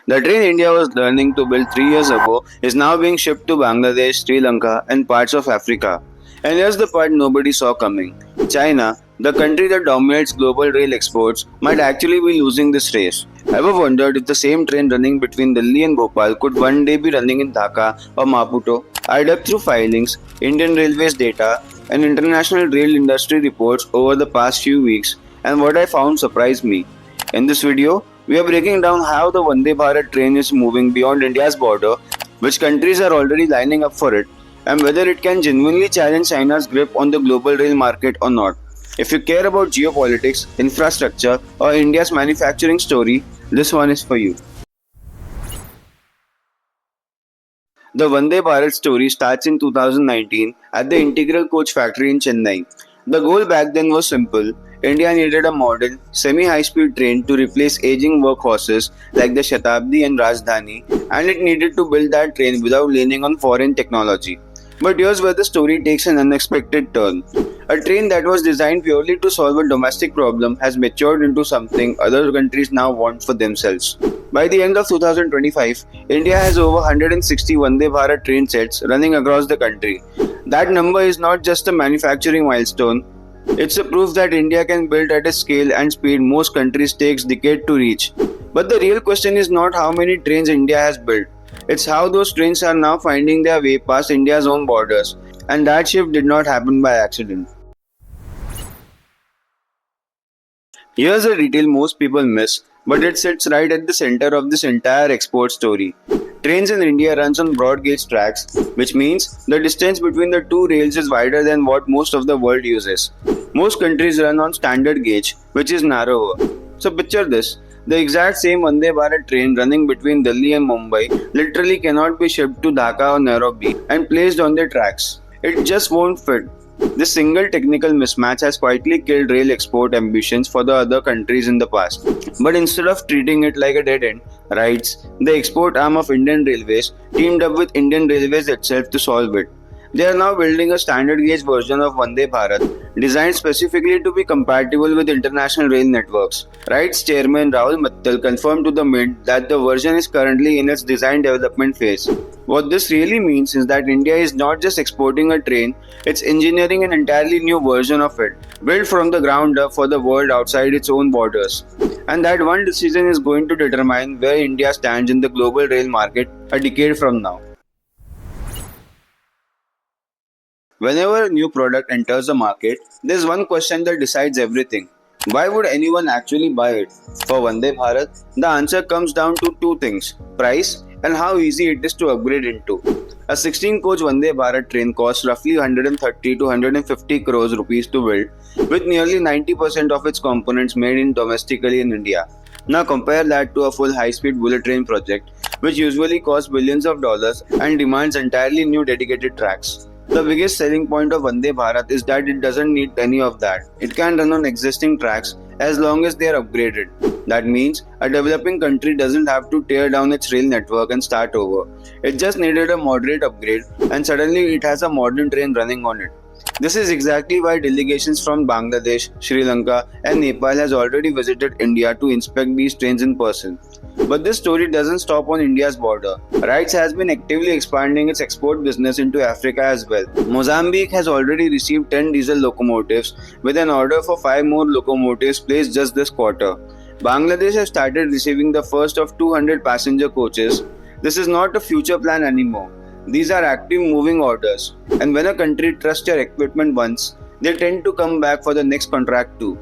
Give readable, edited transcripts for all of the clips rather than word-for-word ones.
The train India was learning to build 3 years ago is now being shipped to Bangladesh, Sri Lanka, and parts of Africa. And here's the part nobody saw coming: China, the country that dominates global rail exports, might actually be losing this race. Ever wondered if the same train running between Delhi and Bhopal could one day be running in Dhaka or Maputo? I dug through filings, Indian Railways data, and international rail industry reports over the past few weeks, and what I found surprised me. In this video, we are breaking down how the Vande Bharat train is moving beyond India's border, which countries are already lining up for it, and whether it can genuinely challenge China's grip on the global rail market or not. If you care about geopolitics, infrastructure, or India's manufacturing story, this one is for you. The Vande Bharat story starts in 2019 at the Integral Coach Factory in Chennai. The goal back then was simple: India needed a modern, semi-high speed train to replace aging workhorses like the Shatabdi and Rajdhani, and it needed to build that train without leaning on foreign technology. But here's where the story takes an unexpected turn. A train that was designed purely to solve a domestic problem has matured into something other countries now want for themselves. By the end of 2025, India has over 160 Vande Bharat train sets running across the country. That number is not just a manufacturing milestone, it's a proof that India can build at a scale and speed most countries takes decades to reach. But the real question is not how many trains India has built. It's how those trains are now finding their way past India's own borders. And that shift did not happen by accident. Here's a detail most people miss, but it sits right at the center of this entire export story. Trains in India runs on broad gauge tracks, which means the distance between the two rails is wider than what most of the world uses. Most countries run on standard gauge, which is narrower. So picture this: the exact same Vande Bharat train running between Delhi and Mumbai literally cannot be shipped to Dhaka or Nairobi and placed on the tracks. It just won't fit. This single technical mismatch has quietly killed rail export ambitions for the other countries in the past. But instead of treating it like a dead end, RITES, the export arm of Indian Railways, teamed up with Indian Railways itself to solve it. They are now building a standard gauge version of Vande Bharat, designed specifically to be compatible with international rail networks. RITES chairman Rahul Mittal confirmed to the Mint that the version is currently in its design development phase. What this really means is that India is not just exporting a train, it's engineering an entirely new version of it, built from the ground up for the world outside its own borders. And that one decision is going to determine where India stands in the global rail market a decade from now. Whenever a new product enters the market, there's one question that decides everything. Why would anyone actually buy it? For Vande Bharat, the answer comes down to two things: price and how easy it is to upgrade into. A 16-coach Vande Bharat train costs roughly 130 to 150 crores rupees to build, with nearly 90% of its components made in domestically in India. Now compare that to a full high-speed bullet train project, which usually costs billions of dollars and demands entirely new dedicated tracks. The biggest selling point of Vande Bharat is that it doesn't need any of that. It can run on existing tracks as long as they are upgraded. That means a developing country doesn't have to tear down its rail network and start over. It just needed a moderate upgrade and suddenly it has a modern train running on it. This is exactly why delegations from Bangladesh, Sri Lanka, and Nepal has already visited India to inspect these trains in person. But this story doesn't stop on India's border. RITES has been actively expanding its export business into Africa as well. Mozambique has already received 10 diesel locomotives, with an order for 5 more locomotives placed just this quarter. Bangladesh has started receiving the first of 200 passenger coaches. This is not a future plan anymore. These are active moving orders. And when a country trusts your equipment once, they tend to come back for the next contract too.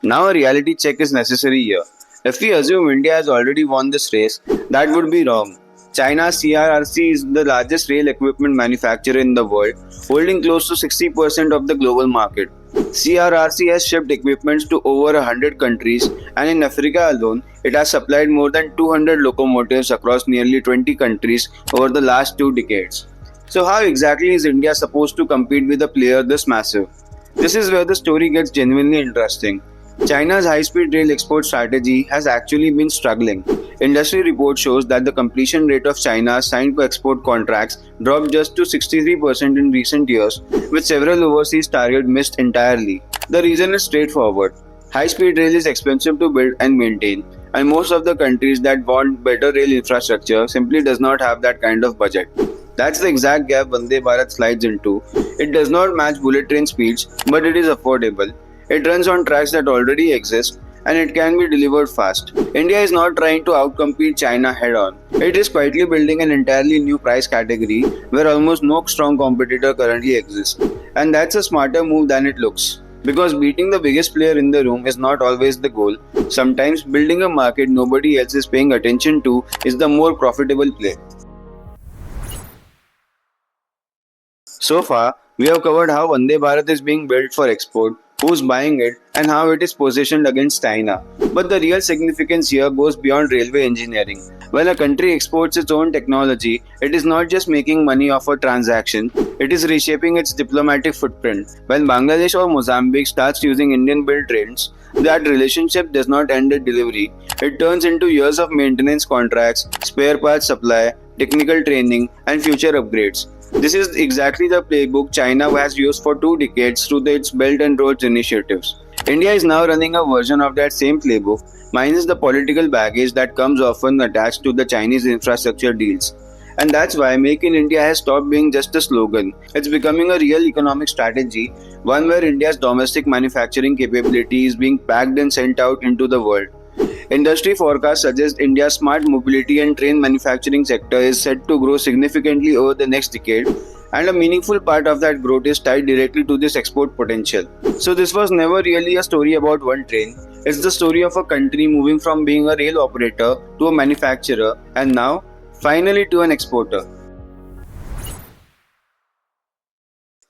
Now a reality check is necessary here. If we assume India has already won this race, that would be wrong. China's CRRC is the largest rail equipment manufacturer in the world, holding close to 60% of the global market. CRRC has shipped equipments to over 100 countries, and in Africa alone, it has supplied more than 200 locomotives across nearly 20 countries over the last 2 decades. So how exactly is India supposed to compete with a player this massive? This is where the story gets genuinely interesting. China's high-speed rail export strategy has actually been struggling. Industry report shows that the completion rate of China's signed export contracts dropped just to 63% in recent years, with several overseas targets missed entirely. The reason is straightforward: High speed rail is expensive to build and maintain, and most of the countries that want better rail infrastructure simply does not have that kind of budget. That's the exact gap Vande Bharat slides into. It does not match bullet train speeds, but it is affordable. It runs on tracks that already exist, and it can be delivered fast. India is not trying to outcompete China head on. It is quietly building an entirely new price category where almost no strong competitor currently exists. And that's a smarter move than it looks. Because beating the biggest player in the room is not always the goal. Sometimes building a market nobody else is paying attention to is the more profitable play. So far, we have covered how Vande Bharat is being built for export, who's buying it, and how it is positioned against China. But the real significance here goes beyond railway engineering. When a country exports its own technology, it is not just making money off a transaction, it is reshaping its diplomatic footprint. When Bangladesh or Mozambique starts using Indian built trains, that relationship does not end at delivery. It turns into years of maintenance contracts, spare parts supply, technical training, and future upgrades. This is exactly the playbook China has used for 2 decades through its Belt and Roads initiatives. India is now running a version of that same playbook, minus the political baggage that comes often attached to the Chinese infrastructure deals. And that's why Make in India has stopped being just a slogan. It's becoming a real economic strategy, one where India's domestic manufacturing capability is being packed and sent out into the world. Industry forecasts suggest India's smart mobility and train manufacturing sector is set to grow significantly over the next decade, and a meaningful part of that growth is tied directly to this export potential. So, this was never really a story about one train, it's the story of a country moving from being a rail operator to a manufacturer, and now, finally, to an exporter.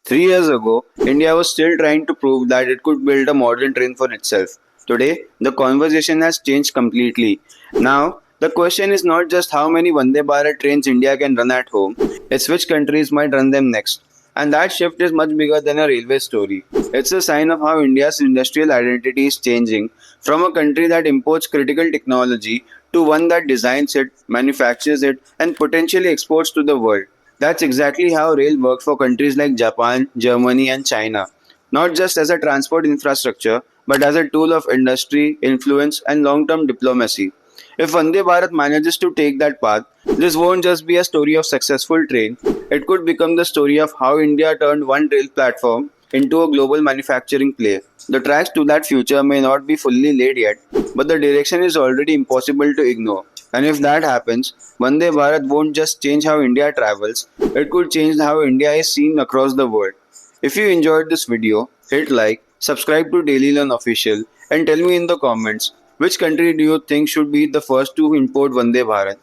3 years ago, India was still trying to prove that it could build a modern train for itself. Today, the conversation has changed completely. Now, the question is not just how many Vande Bharat trains India can run at home, it's which countries might run them next. And that shift is much bigger than a railway story. It's a sign of how India's industrial identity is changing from a country that imports critical technology to one that designs it, manufactures it, and potentially exports to the world. That's exactly how rail works for countries like Japan, Germany, and China. Not just as a transport infrastructure, but as a tool of industry, influence, and long term diplomacy. If Vande Bharat manages to take that path, this won't just be a story of successful train, it could become the story of how India turned one rail platform into a global manufacturing player. The tracks to that future may not be fully laid yet, but the direction is already impossible to ignore. And if that happens, Vande Bharat won't just change how India travels, it could change how India is seen across the world. If you enjoyed this video, hit like, subscribe to Dailylearn Official, and tell me in the comments which country do you think should be the first to import Vande Bharat.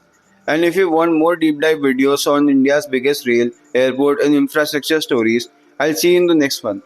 And if you want more deep dive videos on India's biggest rail, airport, and infrastructure stories, I'll see you in the next one.